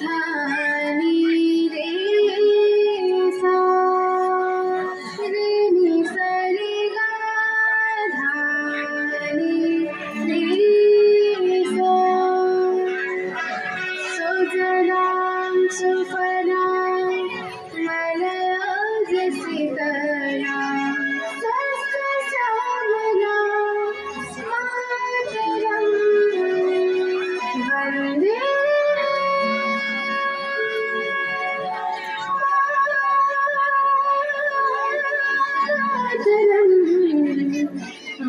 धानी रे सा रे नि सा रे गा धानी रे सा सुजलां सुफलां मलयजशीतलां सस्यश्यामलां मातरं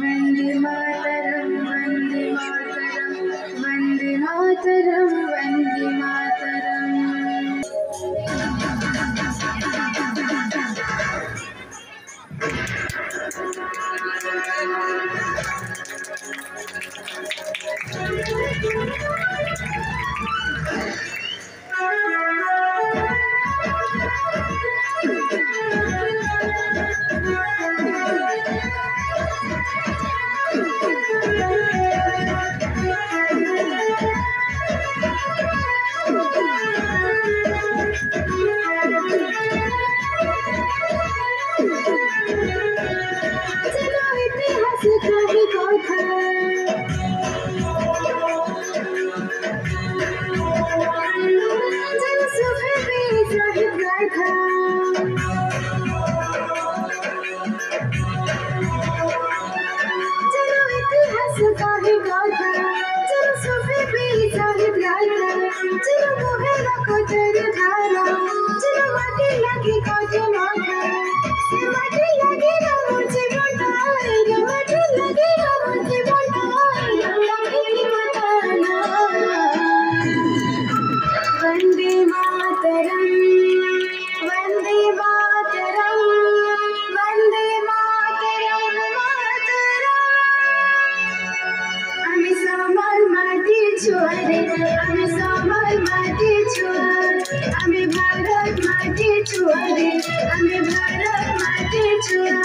वन्दे मातरं वन्दे मातरं वन्दे मातरं वन्दे मातरं चलो इतिहास का ही कथा चलो सुबह भी साहिब गाथा चलो इतिहास का ही कथा चलो सुबह भी साहिब गाथा चलो मोहरा को तेरे धारा चलो माटी लगी काटे माथा माटी लगी ना मुझे बताए माटी लगी ना मुझे बताए लगी बताना वन्दे मातरं वन्दे मातरं वन्दे मातरं मातरं আমি সবার মাটি ছোঁয়ারে আমি সবার মাটি ছোঁয়া আমি ভারত মাটি ছোঁয়ারে আমি ভারত মাটি ছোঁয়া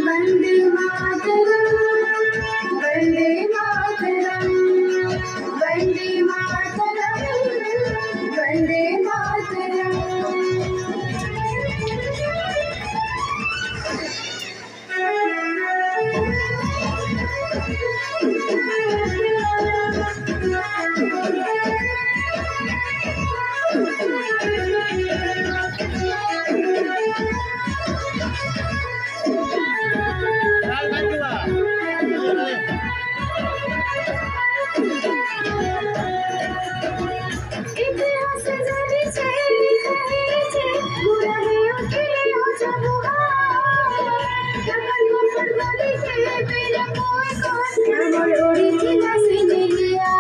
वन्दे मातरं वन्दे मातरं वन्दे मातरं वन्दे मातरं इतिहास जानी चाहिए कहे बुरा है अकेले हो जब कमल पर बोली के मेरा कोई कौन हमर ओड़ी थी से मिलिया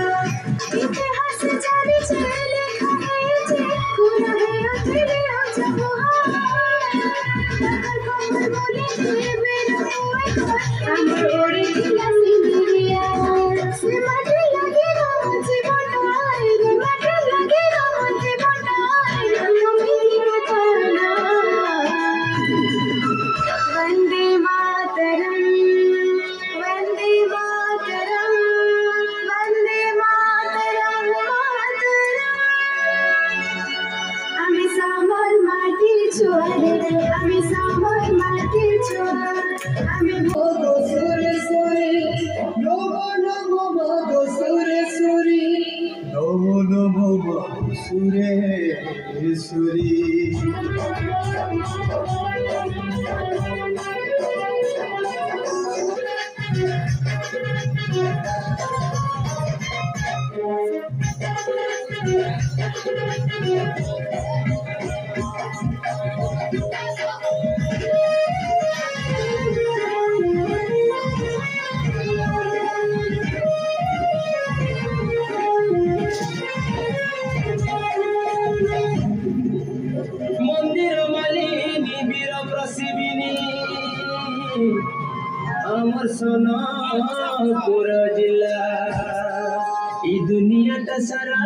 इतिहास जानी चाहिए कहे बुरा है अकेले हो जब कमल बोली के मेरा कोई कौन हमर ओड़ी थी से मिलिया से माटी लगे ना मुझे बताए माटी लगे ना मुझे बताए लगी बताना वन्दे मातरं वन्दे मातरं वन्दे मातरं मातरं আমি সামর মাটি ছোঁয়ারে আমি সামর মাটি ছোঁয়া আমি Mago suri suri, nomo nomo mago suri suri, nomo nomo mago suri suri. मंदिर मालिनी वीर प्रसिबिनी अमर सोनपुर जिला ई दुनिया দুনিয়াটা সারা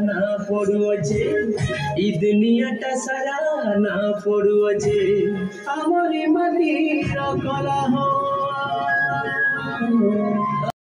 না পড়ুছে এই দুনিয়াটা সারা না পড়ুছে আমারই মাটির কলহ